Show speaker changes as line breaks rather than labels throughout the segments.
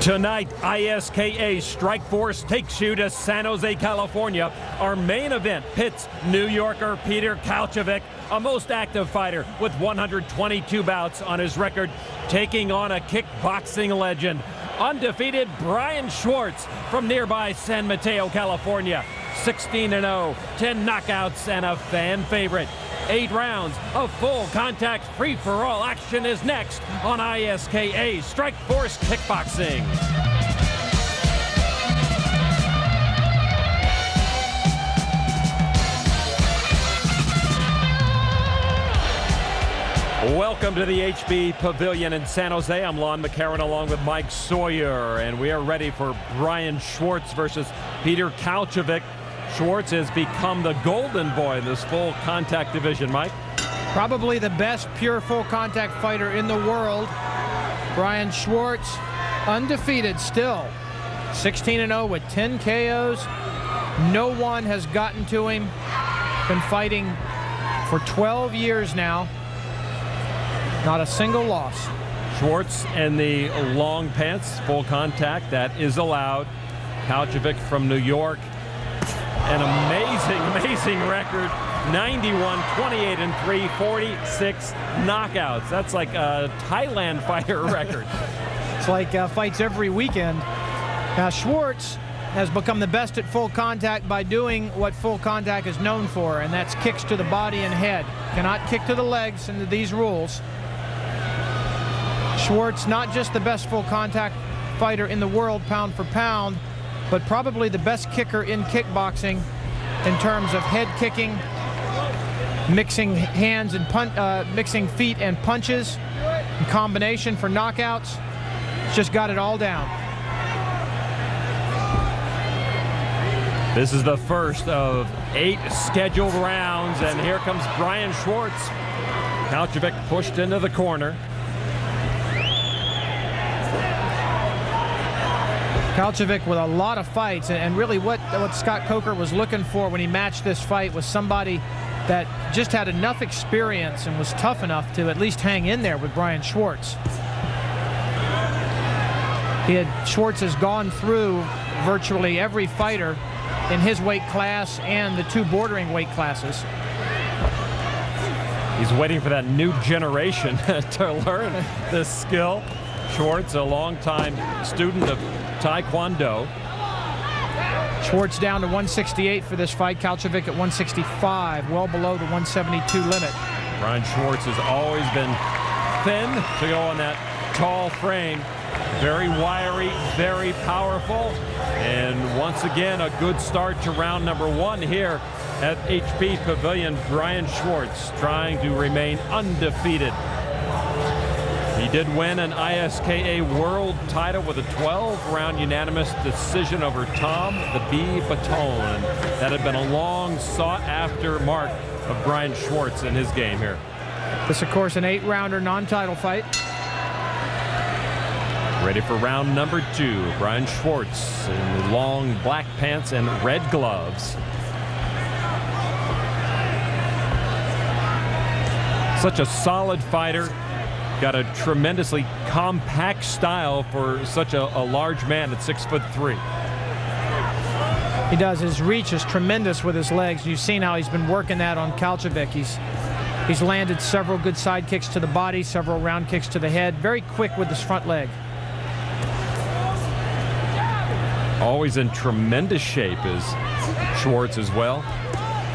Tonight, ISKA Strike Force takes you to San Jose, California. Our main event pits New Yorker Peter Kaljavek, a most active fighter with 122 bouts on his record, taking on a kickboxing legend, undefeated Brian Schwartz from nearby San Mateo, California. 16-0, 10 knockouts, and a fan favorite. 8 rounds of full contact free-for-all action is next on ISKA Strike Force Kickboxing. Welcome to the HB Pavilion in San Jose. I'm Lon McCarron along with Mike Sawyer, and we are ready for Brian Schwartz versus Peter Kaljavek. Schwartz has become the golden boy in this full contact division, Mike.
Probably the best pure full contact fighter in the world. Brian Schwartz, undefeated still. 16-0 with 10 KOs. No one has gotten to him. Been fighting for 12 years now. Not a single loss.
Schwartz in the long pants, full contact, that is allowed. Kaljavek from New York. An amazing record. 91, 28-3, 46 knockouts. That's like a Thailand fighter record.
It's like fights every weekend. Now Schwartz has become the best at full contact by doing what full contact is known for, and that's kicks to the body and head. Cannot kick to the legs under these rules. Schwartz, not just the best full contact fighter in the world pound for pound, but probably the best kicker in kickboxing in terms of head kicking, mixing hands and mixing feet and punches, in combination for knockouts. He's just got it all down.
This is the first of 8 scheduled rounds, and here comes Brian Schwartz. Kaljavek pushed into the corner.
Kaljavek with a lot of fights, and really what Scott Coker was looking for when he matched this fight was somebody that just had enough experience and was tough enough to at least hang in there with Brian Schwartz. Schwartz has gone through virtually every fighter in his weight class and the 2 bordering weight classes.
He's waiting for that new generation to learn this skill. Schwartz, a longtime student of Taekwondo.
Schwartz down to 168 for this fight. Kaljavek at 165, well below the 172 limit.
Brian Schwartz has always been thin to go on that tall frame. Very wiry, very powerful. And once again, a good start to round number 1 here at HB Pavilion. Brian Schwartz trying to remain undefeated. He did win an ISKA world title with a 12-round unanimous decision over Tom the Bee Baton. That had been a long sought-after mark of Brian Schwartz in his game here.
This, of course, an 8-rounder non-title fight.
Ready for round number 2. Brian Schwartz in the long black pants and red gloves. Such a solid fighter. Got a tremendously compact style for such a large man at 6'3".
He does. His reach is tremendous with his legs. You've seen how he's been working that on Kaljavek. He's landed several good side kicks to the body, several round kicks to the head. Very quick with his front leg.
Always in tremendous shape is Schwartz as well.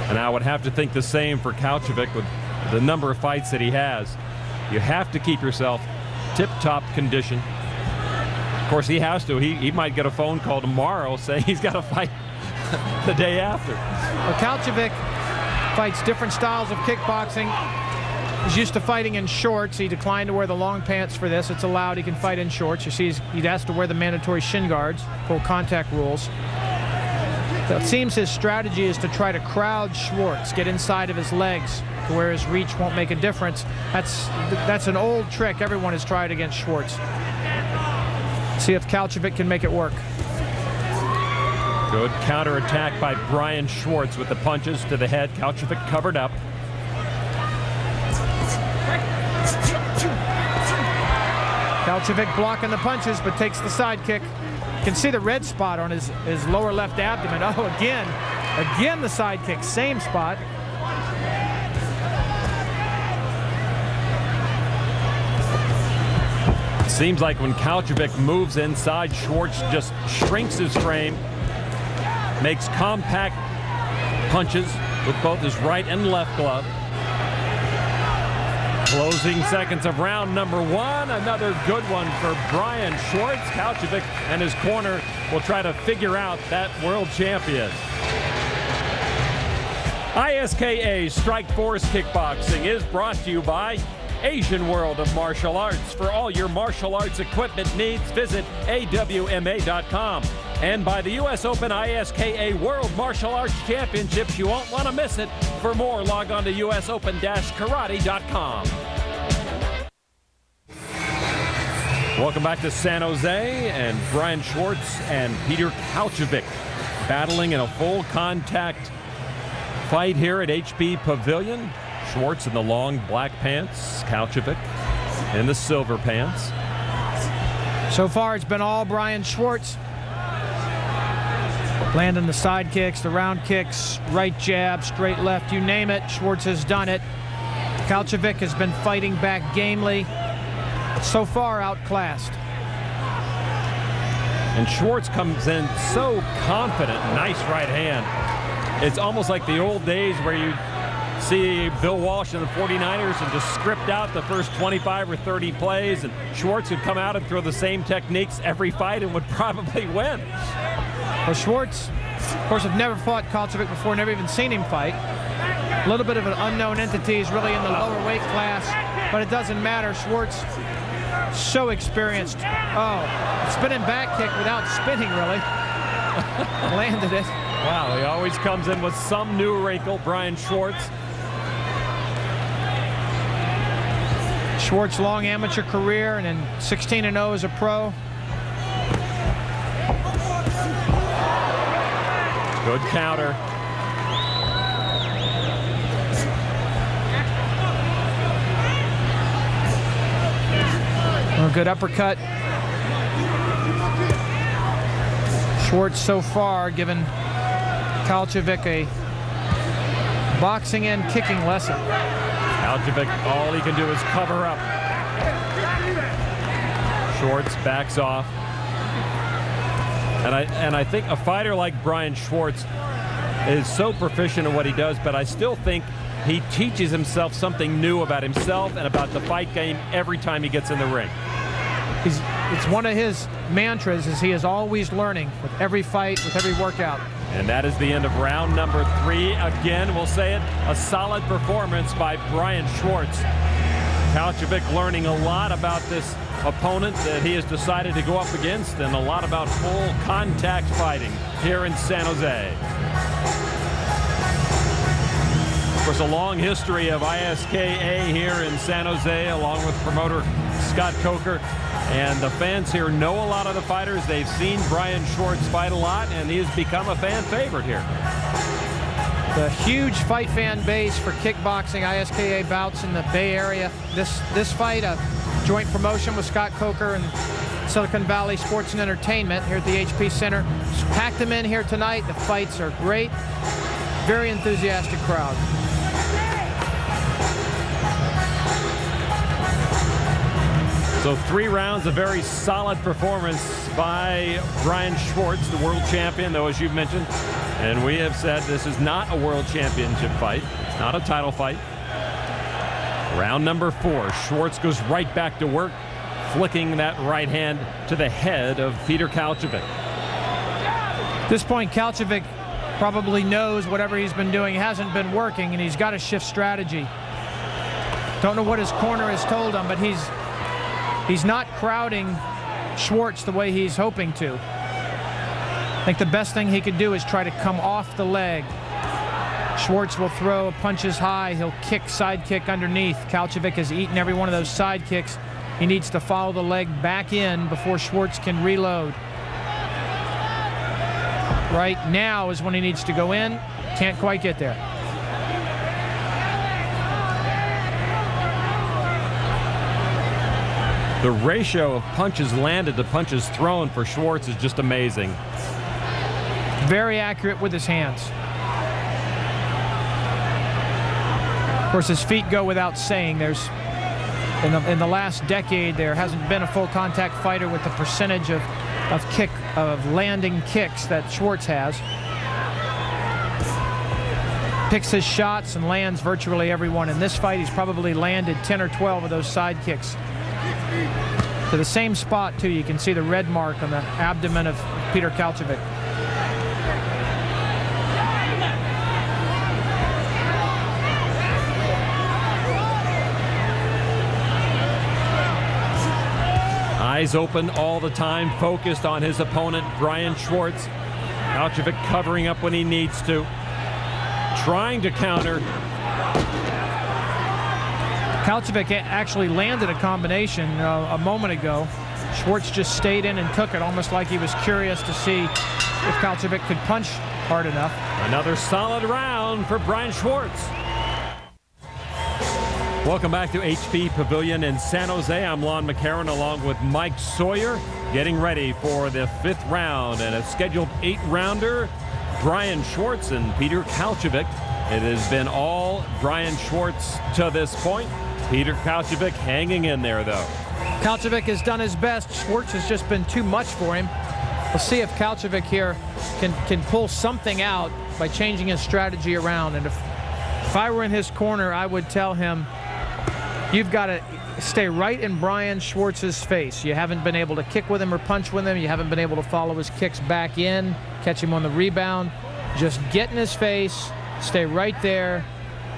And I would have to think the same for Kaljavek with the number of fights that he has. You have to keep yourself tip-top condition. Of course, he has to. He might get a phone call tomorrow saying he's got to fight the day after.
Well, Kaljavek fights different styles of kickboxing. He's used to fighting in shorts. He declined to wear the long pants for this. It's allowed. He can fight in shorts. You see, he has to wear the mandatory shin guards, full contact rules. So it seems his strategy is to try to crowd Schwartz, get inside of his legs, to where his reach won't make a difference. That's an old trick everyone has tried against Schwartz. See if Kaljavek can make it work.
Good counterattack by Brian Schwartz with the punches to the head. Kaljavek covered up.
Kaljavek blocking the punches, but takes the side kick. You can see the red spot on his lower left abdomen. Oh, again the side kick, same spot.
Seems like when Kaljavek moves inside, Schwartz just shrinks his frame, makes compact punches with both his right and left glove. Closing seconds of round number 1. Another good one for Brian Schwartz. Kaljavek and his corner will try to figure out that world champion. ISKA Strikeforce Kickboxing is brought to you by Asian World of Martial Arts. For all your martial arts equipment needs, visit awma.com. And by the U.S. Open ISKA World Martial Arts Championships. You won't want to miss it. For more, log on to usopen-karate.com. Welcome back to San Jose, and Brian Schwartz and Peter Kaljavek battling in a full contact fight here at HP Pavilion. Schwartz in the long black pants, Kaljavek in the silver pants.
So far, it's been all Brian Schwartz. Landing the side kicks, the round kicks, right jab, straight left, you name it, Schwartz has done it. Kaljavek has been fighting back gamely, so far outclassed.
And Schwartz comes in so confident, nice right hand. It's almost like the old days where you see Bill Walsh and the 49ers and just script out the first 25 or 30 plays, and Schwartz would come out and throw the same techniques every fight and would probably win.
Well, Schwartz, of course, have never fought Kaljavek before, never even seen him fight. A little bit of an unknown entity. He's really in the lower weight class, but it doesn't matter. Schwartz, so experienced. Oh, spinning back kick without spinning, really. Landed it.
Wow, he always comes in with some new wrinkle, Brian Schwartz.
Schwartz, long amateur career, and then 16-0 as a pro.
Good counter.
A good uppercut. Schwartz so far given Kaljavek a boxing and kicking lesson.
Kaljavek, all he can do is cover up. Schwartz backs off. And I think a fighter like Brian Schwartz is so proficient in what he does, but I still think he teaches himself something new about himself and about the fight game every time he gets in the ring.
It's one of his mantras is he is always learning with every fight, with every workout.
And that is the end of round number 3. Again, we'll say it, a solid performance by Brian Schwartz. Kaljavek learning a lot about this opponent that he has decided to go up against, and a lot about full contact fighting here in San Jose. Of course, a long history of ISKA here in San Jose, along with promoter Scott Coker. And the fans here know a lot of the fighters. They've seen Brian Schwartz fight a lot, and he has become a fan favorite here.
The huge fight fan base for kickboxing, ISKA bouts in the Bay Area. This fight, a joint promotion with Scott Coker and Silicon Valley Sports and Entertainment here at the HP Center. Just packed them in here tonight. The fights are great. Very enthusiastic crowd.
So 3 rounds of very solid performance by Brian Schwartz, the world champion, though, as you've mentioned. And we have said this is not a world championship fight, not a title fight. Round number 4, Schwartz goes right back to work, flicking that right hand to the head of Peter Kaljavek.
At this point, Kaljavek probably knows whatever he's been doing hasn't been working, and he's got to shift strategy. Don't know what his corner has told him, but he's not crowding Schwartz the way he's hoping to. I think the best thing he could do is try to come off the leg. Schwartz will throw punches high. He'll kick, side kick underneath. Kaljavek has eaten every one of those side kicks. He needs to follow the leg back in before Schwartz can reload. Right now is when he needs to go in. Can't quite get there.
The ratio of punches landed to punches thrown for Schwartz is just amazing.
Very accurate with his hands. Of course, his feet go without saying. There's in the last decade, there hasn't been a full contact fighter with the percentage of landing kicks that Schwartz has. Picks his shots and lands virtually every one. In this fight, he's probably landed 10 or 12 of those side kicks. To the same spot, too. You can see the red mark on the abdomen of Peter Kaljavek.
Eyes open all the time, focused on his opponent, Brian Schwartz. Kaljavek covering up when he needs to. Trying to counter.
Kaljavek actually landed a combination a moment ago. Schwartz just stayed in and took it, almost like he was curious to see if Kaljavek could punch hard enough.
Another solid round for Brian Schwartz. Welcome back to HP Pavilion in San Jose. I'm Lon McCarron along with Mike Sawyer, getting ready for the 5th round and a scheduled 8-rounder. Brian Schwartz and Peter Kaljavek. It has been all Brian Schwartz to this point. Peter Kaljavek hanging in there, though.
Kaljavek has done his best. Schwartz has just been too much for him. We'll see if Kaljavek here can pull something out by changing his strategy around. And if I were in his corner, I would tell him, you've got to stay right in Brian Schwartz's face. You haven't been able to kick with him or punch with him. You haven't been able to follow his kicks back in, catch him on the rebound. Just get in his face, stay right there,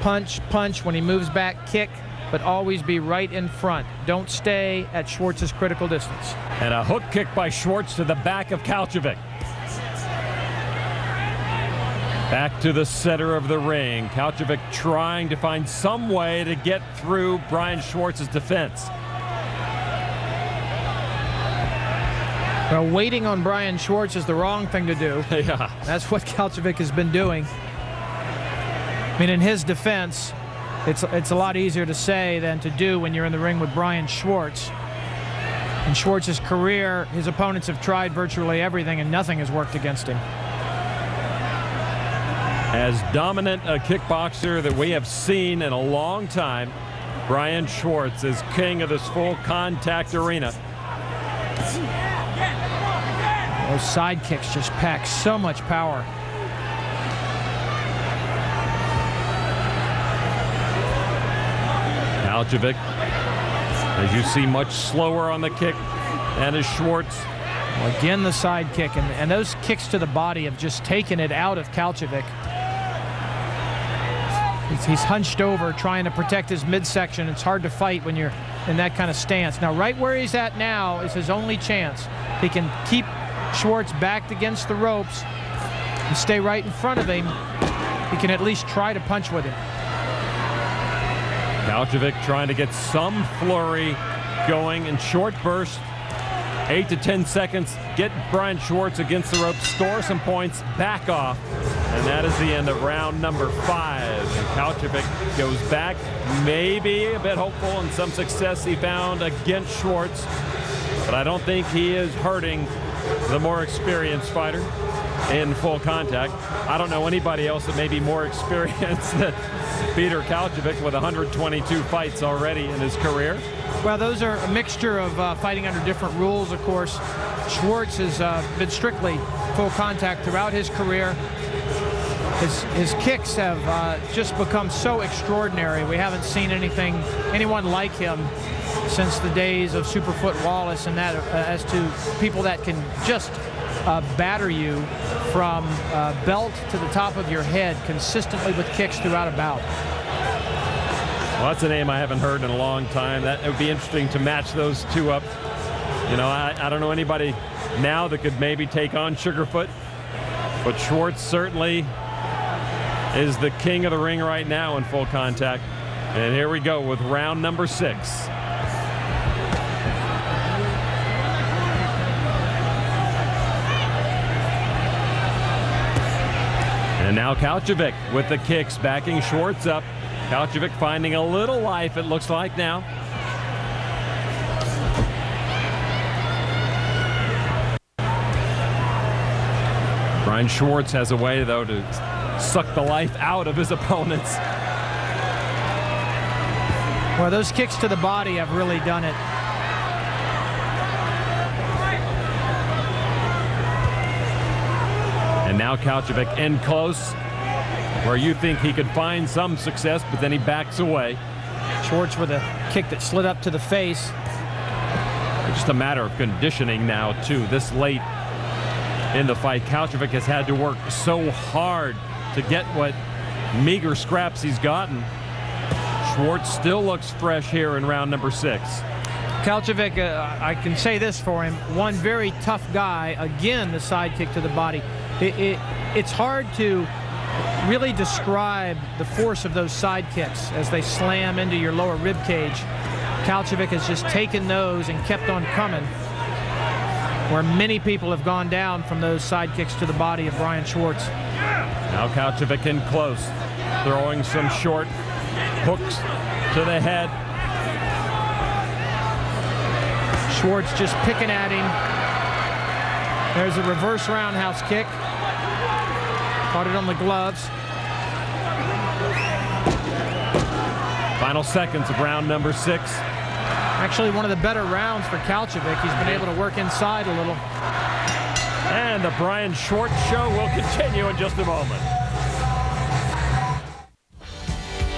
punch, punch. When he moves back, kick, but always be right in front. Don't stay at Schwartz's critical distance.
And a hook kick by Schwartz to the back of Kaljavek. Back to the center of the ring. Kaljavek trying to find some way to get through Brian Schwartz's defense.
Well, waiting on Brian Schwartz is the wrong thing to do.
Yeah.
That's what Kaljavek has been doing. I mean, in his defense, it's a lot easier to say than to do when you're in the ring with Brian Schwartz. In Schwartz's career, his opponents have tried virtually everything and nothing has worked against him.
As dominant a kickboxer that we have seen in a long time, Brian Schwartz is king of this full contact arena.
Those side kicks just pack so much power.
Kaljavek, as you see, much slower on the kick than is Schwartz.
Well, again, the side kick, and those kicks to the body have just taken it out of Kaljavek. He's hunched over trying to protect his midsection. It's hard to fight when you're in that kind of stance. Now, right where he's at now is his only chance. He can keep Schwartz backed against the ropes and stay right in front of him. He can at least try to punch with him.
Kaljavek trying to get some flurry going in short bursts. 8 to 10 seconds, get Brian Schwartz against the ropes, score some points, back off. And that is the end of round number 5. And Kaljavek goes back, maybe a bit hopeful and some success he found against Schwartz. But I don't think he is hurting the more experienced fighter in full contact. I don't know anybody else that may be more experienced than Peter Kaljavek with 122 fights already in his career.
Well, those are a mixture of fighting under different rules, of course. Schwartz has been strictly full contact throughout his career. His kicks have just become so extraordinary. We haven't seen anyone like him since the days of Superfoot Wallace, and that as to people that can just batter you from belt to the top of your head consistently with kicks throughout a bout.
Well, that's a name I haven't heard in a long time. That it would be interesting to match those two up. You know, I don't know anybody now that could maybe take on Sugarfoot, but Schwartz certainly is the king of the ring right now in full contact. And here we go with round number 6. And now Kaljavek with the kicks, backing Schwartz up. Kaljavek finding a little life, it looks like now. Brian Schwartz has a way, though, to suck the life out of his opponents.
Well, those kicks to the body have really done it.
And now Kaljavek in close, where you think he could find some success, but then he backs away.
Schwartz with a kick that slid up to the face.
It's just a matter of conditioning now, too. This late in the fight, Kaljavek has had to work so hard to get what meager scraps he's gotten. Schwartz still looks fresh here in round number 6.
Kaljavek, I can say this for him, one very tough guy. Again, the side kick to the body. It's hard to really describe the force of those side kicks as they slam into your lower rib cage. Kaljavek has just taken those and kept on coming, where many people have gone down from those side kicks to the body of Brian Schwartz.
Now Kaljavek in close, throwing some short hooks to the head.
Schwartz just picking at him. There's a reverse roundhouse kick. Caught it on the gloves.
Final seconds of round number 6.
Actually, one of the better rounds for Kaljavek. He's been able to work inside a little.
And the Brian Schwartz show will continue in just a moment.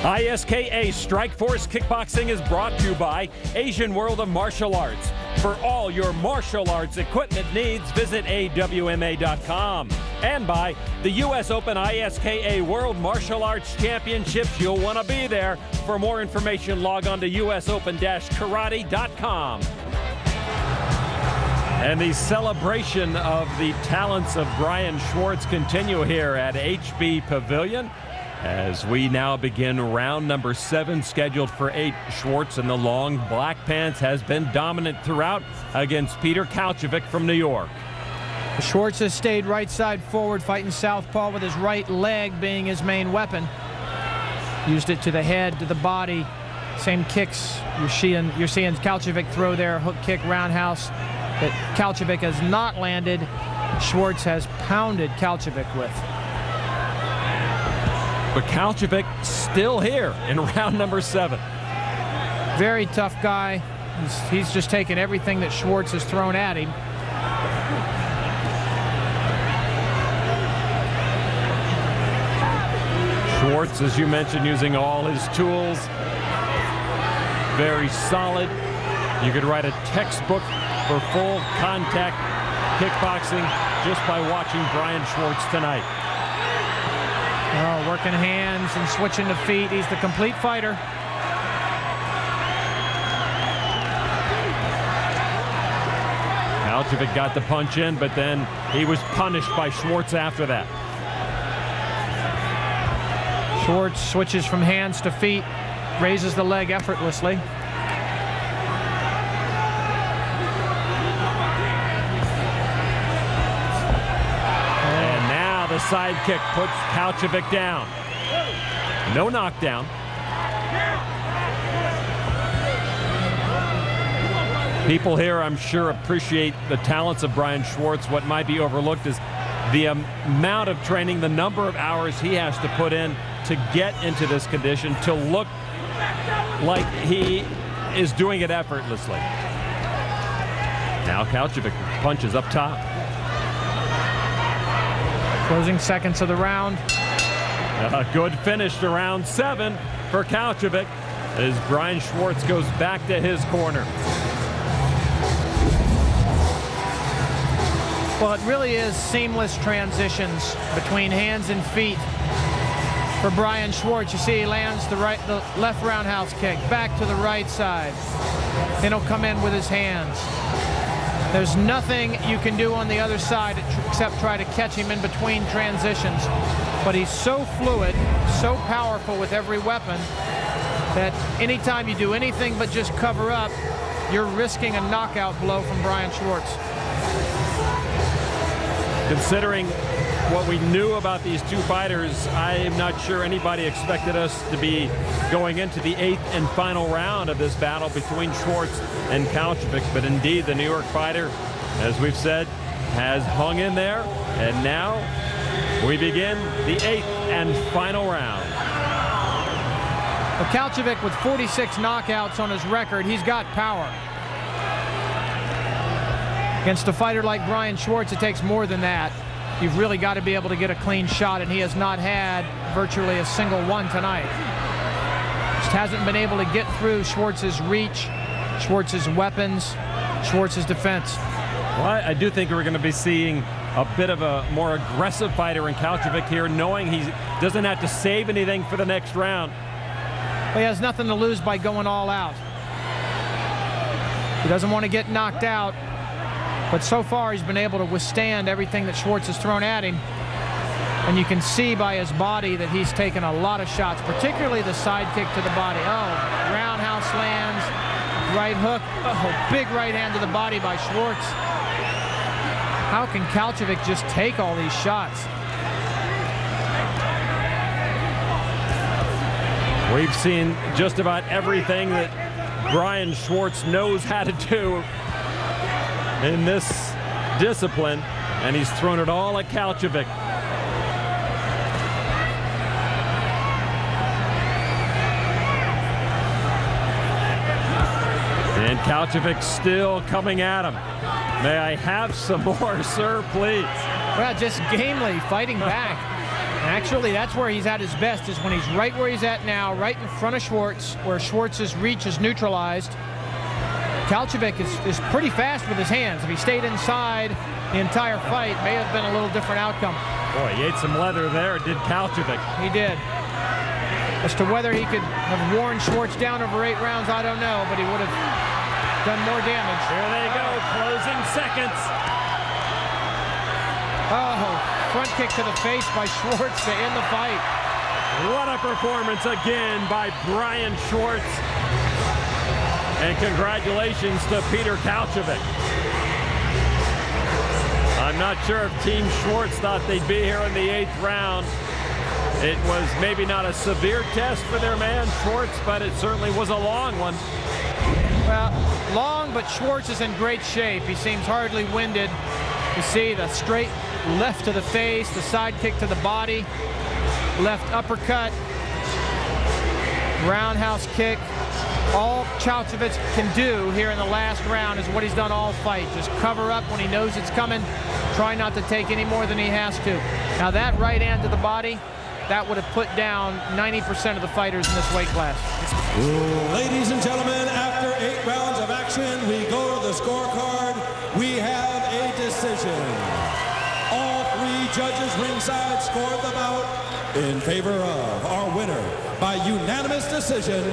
ISKA Strikeforce Kickboxing is brought to you by Asian World of Martial Arts. For all your martial arts equipment needs, visit AWMA.com. And by the U.S. Open ISKA World Martial Arts Championships. You'll want to be there. For more information, log on to usopen-karate.com. And the celebration of the talents of Brian Schwartz continue here at HB Pavilion, as we now begin round number 7, scheduled for 8. Schwartz in the long black pants has been dominant throughout against Peter Kaljavek from New York.
Schwartz has stayed right side forward, fighting southpaw with his right leg being his main weapon. Used it to the head, to the body. Same kicks you're seeing Kaljavek throw there, hook kick, roundhouse, that Kaljavek has not landed. Schwartz has pounded Kaljavek with.
But Kaljavek still here in round number 7.
Very tough guy. He's just taken everything that Schwartz has thrown at him.
Schwartz, as you mentioned, using all his tools. Very solid. You could write a textbook for full contact kickboxing just by watching Brian Schwartz tonight.
Oh, working hands and switching to feet. He's the complete fighter.
Kaljavek got the punch in, but then he was punished by Schwartz after that.
Schwartz switches from hands to feet, raises the leg effortlessly.
The side kick puts Kaljavek down. No knockdown. People here, I'm sure, appreciate the talents of Brian Schwartz. What might be overlooked is the amount of training, the number of hours he has to put in to get into this condition, to look like he is doing it effortlessly. Now Kaljavek punches up top.
Closing seconds of the round.
A good finish to round 7 for Kaljavek as Brian Schwartz goes back to his corner.
Well, it really is seamless transitions between hands and feet for Brian Schwartz. You see he lands the left roundhouse kick, back to the right side. Then he'll come in with his hands. There's nothing you can do on the other side except try to catch him in between transitions. But he's so fluid, so powerful with every weapon, that anytime you do anything but just cover up, you're risking a knockout blow from Brian Schwartz.
Considering what we knew about these two fighters, I am not sure anybody expected us to be going into the 8th and final round of this battle between Schwartz and Kaljavek. But indeed, the New York fighter, as we've said, has hung in there, and now We begin the 8th and final round.
Well, Kaljavek with 46 knockouts on his record, he's got power. Against a fighter like Brian Schwartz, it takes more than that. You've really got to be able to get a clean shot, and he has not had virtually a single one tonight. Just hasn't been able to get through Schwartz's reach, Schwartz's weapons, Schwartz's defense.
Well, I do think we're going to be seeing a bit of a more aggressive fighter in Kaljavek here, knowing he doesn't have to save anything for the next round.
Well, he has nothing to lose by going all out. He doesn't want to get knocked out, but so far he's been able to withstand everything that Schwartz has thrown at him. And you can see by his body that he's taken a lot of shots, particularly the side kick to the body. Oh, roundhouse lands, right hook. Oh, big right hand to the body by Schwartz. How can Kaljavek just take all these shots?
We've seen just about everything that Brian Schwartz knows how to do in this discipline, and he's thrown it all at Kaljavek. And Kaljavek still coming at him. May I have some more, sir, please?
Well, just gamely fighting back. Actually, that's where he's at his best, is when he's right where he's at now, right in front of Schwartz, where Schwartz's reach is neutralized. Kaljavek is pretty fast with his hands. If he stayed inside the entire fight, may have been a little different outcome.
Boy, he ate some leather there, did Kaljavek.
He did. As to whether he could have worn Schwartz down over 8 rounds, I don't know, but he would have done more damage.
Here they go, closing seconds.
Oh, front kick to the face by Schwartz to end the fight.
What a performance again by Brian Schwartz. And congratulations to Peter Kaljavek. I'm not sure if Team Schwartz thought they'd be here in the 8th round. It was maybe not a severe test for their man Schwartz, but it certainly was a long one.
Well, long, but Schwartz is in great shape. He seems hardly winded. You see the straight left to the face, the side kick to the body, left uppercut, roundhouse kick. All Kaljavek can do here in the last round is what he's done all fight. Just cover up when he knows it's coming. Try not to take any more than he has to. Now that right hand to the body, that would have put down 90% of the fighters in this weight class.
Ladies and gentlemen, after 8 rounds of action, we go to the scorecard. We have a decision. All 3 judges ringside scored the bout in favor of our winner by unanimous decision,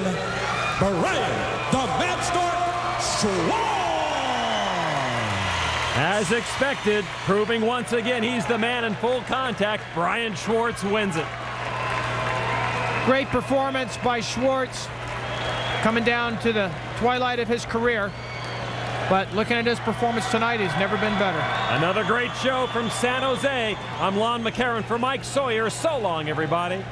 Brian "The Mapstart" Schwartz.
As expected, proving once again he's the man in full contact, Brian Schwartz wins it.
Great performance by Schwartz, coming down to the twilight of his career. But looking at his performance tonight, he's never been better.
Another great show from San Jose. I'm Lon McCarran for Mike Sawyer. So long, everybody.